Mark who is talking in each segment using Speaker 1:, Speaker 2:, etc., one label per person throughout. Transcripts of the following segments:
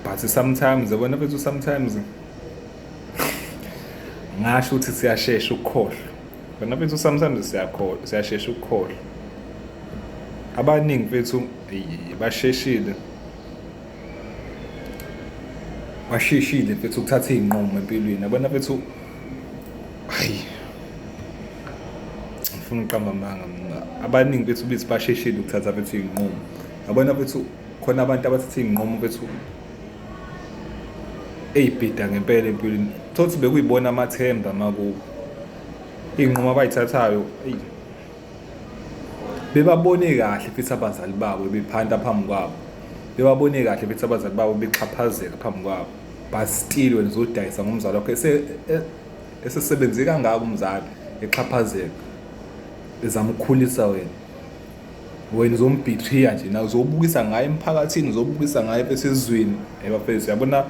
Speaker 1: but sometimes yabona mfethu sometimes ngasho ukuthi siyashesha ukukhohlwa. Bona mfethu sometimes siyashesha ukukhohlwa. Abaningi mfethu basheshile. Basheshile mfethu ukuthatha izinqumo empilweni. Yabona mfethu hayi ngifuna uqamba amanga mina. Abaningi bethu bithi basheshile ukuthatha bethu izinqumo. Yabona bethu khona abantu abathatha izinqumo bethu eyibhida ngempela empilweni. Thothi bekuyibona amathemba makubo. Izinqumo abayithathayo bebabone kahle futhi abazali babo bephanda phambi kwabo. Bebabone kahle futhi abazali babo bexhaphazeka phambi kwabo. But still wena uzodayisa ngomzali wakho esesebenze kangaka umzali exhaphazeka. Ezama ukukhulisa wena uzombetray nje na uzobukisa ngaye emphakathini uzobukisa ngaye besezweni ebafethu. Yabona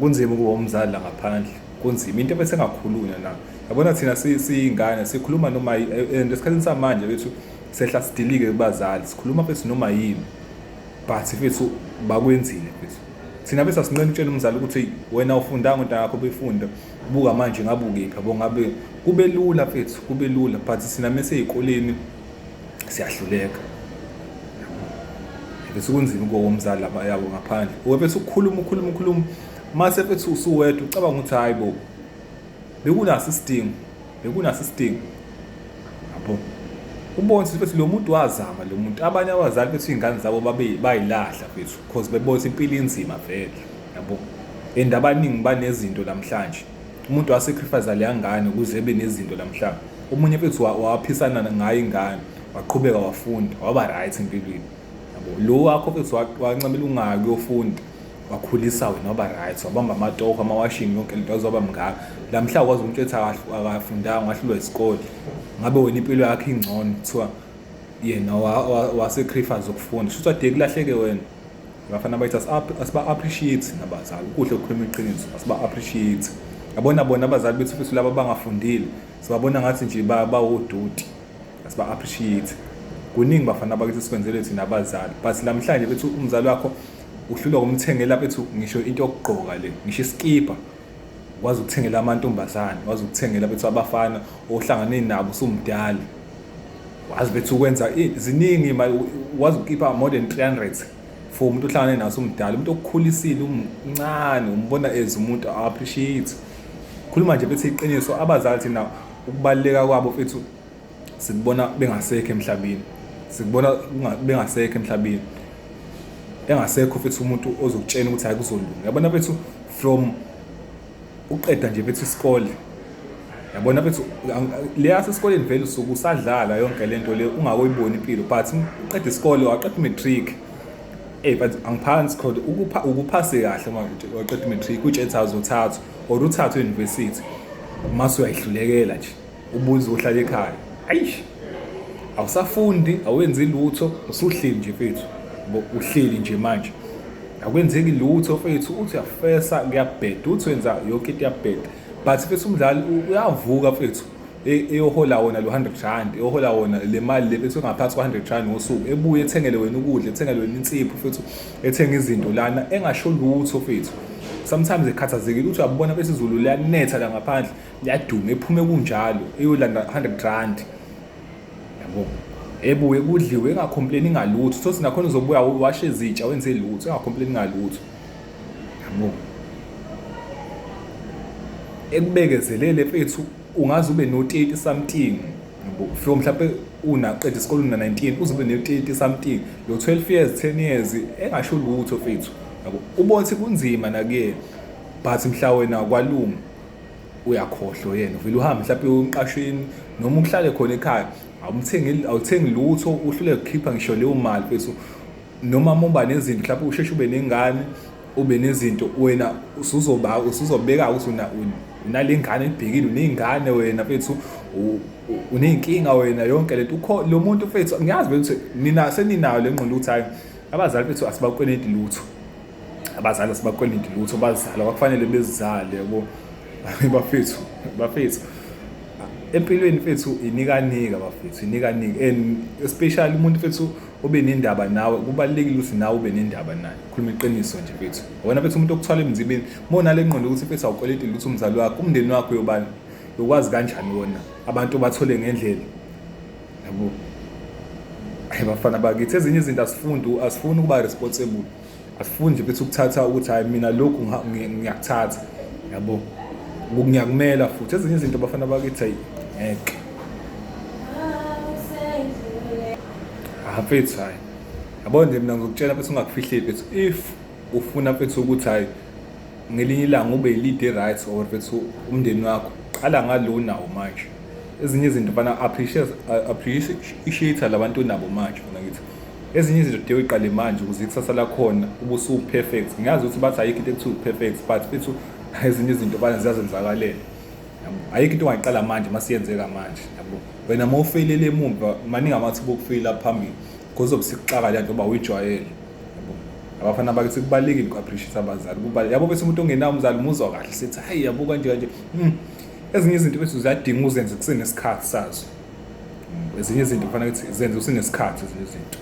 Speaker 1: kunzima ukuba umzali la ngaphandle kunzima into ebese ngakhulunywa na. Yabona thina siyingane sikhuluma noma esikhathini samanje bethu sehla sidilike kubazali sikhuluma bethu noma yini but fethu bakwenzile bethu. Thina bese asinqenitshela umzali ukuthi wena ufundanga into yakho befunda buka manje ngabuke ipha bo ngabe kube lula fethu kube lula but sina mase ezikoleni siyahluleka. Bese kunzima ngokomzali laba yabo ngaphandle. Webese ukukhuluma mase fethu usuwedwa ucabanga ukuthi hayi bo bekunaso isidingo yabo. Ubone ukuthi lo muntu wazama lo muntu abanye abazali bethu izingane zabo bayilahla bethu because bebona impilo inzima vele yabo. Abaningi banezinto namhlanje umuntu wasacrifice le ngane ukuze ebe nezinto namhlanje. Omunye bethu waphisana ngayo ingane waqhubeka wafunda waba right empilweni yabo. Lo wakho bethu wancamela ungayi uyofunda wakhulisa wena waba right wabamba amatoho amawashing yonke into azoba mngaka. Lamhla kwazi umuntu ethi akafundanga wahlulwa isikole ngabe wena impilo yakhe ingcono kuthiwa yena wasacrifice ukufunda futhi ade kulahleke wena. Bafana bayithi asiba appreciate nabazali kuhle ukukhuluma iqiniso asiba appreciate. Yabona bona abazali bethu futhi laba bangafundile sibabona ngathi nje bawodoti asiba appreciate. Kuningi bafana bakithi sikwenzele thina abazali but namhlanje bethu umzali wakho uhlulwa kumthengela bethu ngisho into yokugqoka le ngisho iskipa wazi ukuthengela amantombazane wazi ukuthengela bethu abafana ohlangane nabo usumdala wazi bethu ukwenza ziningi wazi ukukhipha more than 300 for umuntu ohlangane naso umdala umuntu okukhulisile umncane umbona umuntu appreciate. Khuluma nje bethu iqiniso abazali thina ukubaleka kwabo fethu sikubona bengasekho emhlabeni sikubona bengasekho emhlabeni engasekho fethu umuntu ozokutshela ukuthi hayi kuzolunga. Yabona bethu from uqeda nje bethu isikole yabona bethu leya sesikoleni vele usuku usadlala yonke lento le ungakoyibona impilo but uqeda isikole waqeda matric but angiphansi khona ukuphase kahle manje waqeda matric utshetha uzothatha or uthatha university mase uyayihlulekela nje ubuze uhlala ekhaya ayish awusafundi awenzi lutho usuhleli nje fethu uhleli nje manje akwenzeki lutho fethu uthi uyafesa kuyabheda uthi wenza yonke into yabheda but fethu umdlali uyavuka fethu eyohola wona lo 100 rand eyohola wona le mali le bethu ngaphansi kwa 100 rand ngosuku ebuye ethengele wena ukudla ethengele wena insipho fethu ethenga izinto lana engasho lutho fethu. Sometimes ekhathazekile uthi uyabona bese izulu liyanetha la ngaphandle liyaduma ephume kunjalo eyolanda 100 rand yabo. Ebuye kudliwe engacomplain ngalutho so sinakhona uzobuya washe izitsha wenze lutho engacomplain ngalutho yabo. Ekubekezelele fethu ungaze ube no 30 something yabo from mhlawumbe unaqeda isikole una 19 uzobe no 30 something lo 12 years 10 years engasho lutho fethu yabo. Ubone ukuthi kunzima nakuye but mhla wena kwalunga uyakhohlwa yena uvela uhambe mhlawumbe unqashweni noma uhlale khona ekhaya awuthengi lutho uhlule ukukhipha ngisho leyo mali fethu noma momba nezinto mhlawumbe usheshe ube nengane ube nezinto wena usuzobeka ukuthi unalengane ebhekile unengane wena fethu unenkinga wena yonke lento lo muntu fethu ngiyazi ukuthi nina seninayo lengqondo ukuthi hayi abazali bethu asibakweleti lutho abazali asibakweleti lutho bazala kwakufanele bezizale yabo bafethu empilweni fethu inikanika bafethu inikanika and especially umuntu fethu ube nendaba nawe, kubalulekile ukuthi nawe ube nendaba naye. Khuluma iqiniso nje mfethu. Wena mfethu umuntu okuthwala emzibeni, uma unale ngqondo ukuthi mfethu awukweletile ukuthi umzali wakho, umndeni wakho yobani, ukwazi kanjani wona abantu bathole ngendlela. Yabo. Bafana bakithi ezinye izinto asifuni ukuba responsible. Asifuni nje mfethu ukuthatha ukuthi hayi mina lokhu ngiyakuthatha. Yabo. Ngiyakumela futhi ezinye izinto bafana bakithi hayi ngeke. Mfethu hayi. Yabo nje mina ngikutshela mfethu ungakufihleli mfethu, if ufuna mfethu ukuthi hayi ngelinye ilanga ube lead right or mfethu umndeni wakho, qala ngalo nawo manje. Ezinye izinto bana appreciate labantu nabo manje mina ngithi. Ezinye izinto de uyiqale manje ukuze ikusasa lakhona ubusu perfect. Ngiyazi ukuthi bathi ayikho into ekuthi perfect, but mfethu ezinye izinto bana ziyazenzakalela. Yabo. Ayikho into ongayiqala manje masiyenzeka manje. Yabo. Wena mawufailele emumva maningi amathuba okufaila phambili. Kuzobe sikuxaka le nto ngoba uyijwayele. Yabo. Abafana bakithi kubalekile uku-appreciate abazali. Kubalekile. Yabo bese umuntu ongenayo umzali umuzwa kahle sithi hayi yabo kanje. Ezinye izinto bese ziyadinga uzenze kusenesikhathi sazo. Ezinye izinto kufanele ukuthi zenze usenesikhathi ezinye izinto.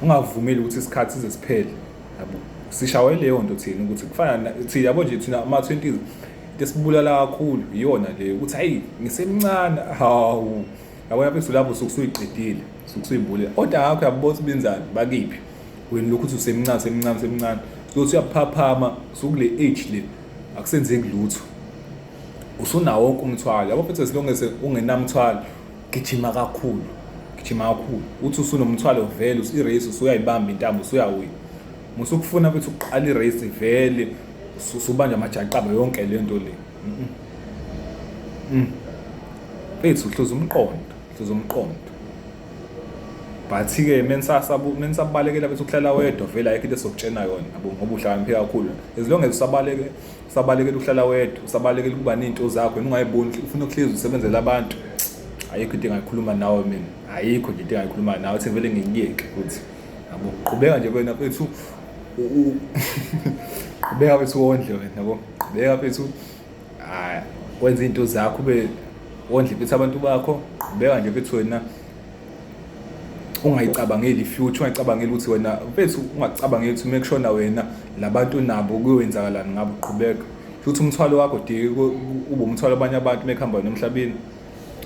Speaker 1: Ungavumeli ukuthi isikhathi size siphele. Yabo. Sishawe leyo nto thina ukuthi kufana thina yabo nje thina ama-20s into esibulala kakhulu iyona le ukuthi hayi ngisemncane hawu. Yabo bese lapho sukuyiqedile, sukuyibulala. Kodwa akho yabo sibenzani bakiphi. Wena lokhu uthi usemncane. Uthi uyaphaphama sukule age le akusenzeki lutho. Usunawo wonke umthwalo. Yabo mfethu silongese ungenamthwalo gijima kakhulu. Uthi usunomthwalo vele irace usuyayibamba intambo usuyawina. Musukufuna mfethu uqala irace vele usubanja amajaqaba yonke le nto le. Mfethu uhluza umqondo. But-ke menisabalekela bese ukuhlala wedwa vele ayikho into esokutshena yona yabo ngoba uhlakaniphe kakhulu. As long as usabalekela ukuhlala wedwa, usabalekela ukuba nezinto zakho wena ungayiboni ufuna ukuhlezi usebenzela abantu. Ayikho into engayikhuluma nawe mina. Ayikho nje into engayikhuluma nawe uthi vele ngikuyeke futhi. Yabo. Qhubeka nje wena mfethu qhubeka mfethu wondle wena yabo. Qhubeka mfethu wenza izinto zakho ube wondle mfethu abantu bakho. Qhubeka nje mfethu wena ungayicabangeli future, ungayicabangeli ukuthi wena mfethu ungacabangeli ukuthi make sure na wena labantu nabo kuyowenzakalani ngabo qhubeka. Futhi umthwalo wakho de ube umthwalo abanye abantu mekhamba nemhlabeni.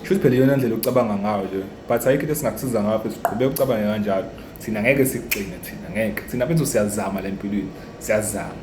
Speaker 1: Futhi phela iyona ndlela ucabanga ngayo nje. But ayikho into singakusiza ngayo futhi qhubeka ucabange kanjalo. Thina ngeke sikugcine thina ngeke. Thina mfethu siyazama la empilweni. Siyazama.